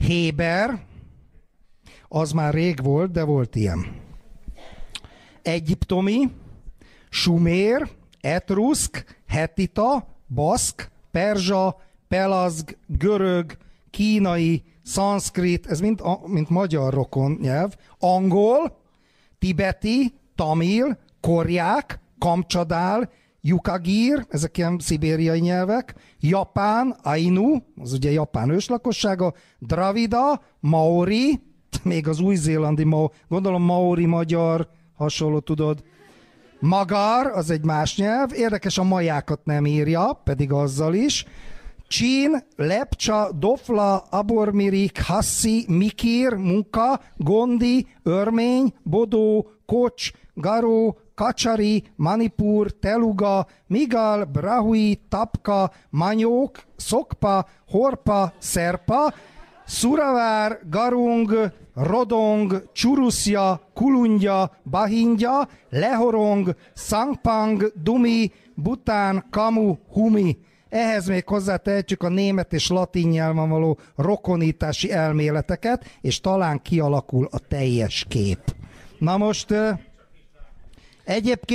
Héber, az már rég volt, de volt ilyen. Egyiptomi, sumér, etruszk, hetita, baszk, perzsa, pelazg, görög, kínai, szanszkrit, ez mint magyar rokon nyelv, angol, tibeti, tamil, korják, kamcsadál, jukagír, ezek ilyen szibériai nyelvek, japán, ainu, az ugye japán őslakossága, dravida, maori, még az új-zélandi, gondolom maori magyar, hasonló tudod, magar, az egy más nyelv, érdekes, a majákat nem írja, pedig azzal is, Csín, lepcsa, dofla, abormirik, hassi, mikir, munka, gondi, örmény, bodó, kocs, garó, kacsari, manipur, teluga, migal, brahui, tapka, manyók, szokpa, horpa, szerpa, szuravár, garung, rodong, csuruszja, kulundja, bahingya, lehorong, szangpang, dumi, bután, kamu, humi. Ehhez még hozzátehetjük a német és latin nyelven való rokonítási elméleteket, és talán kialakul a teljes kép. Na most egyébként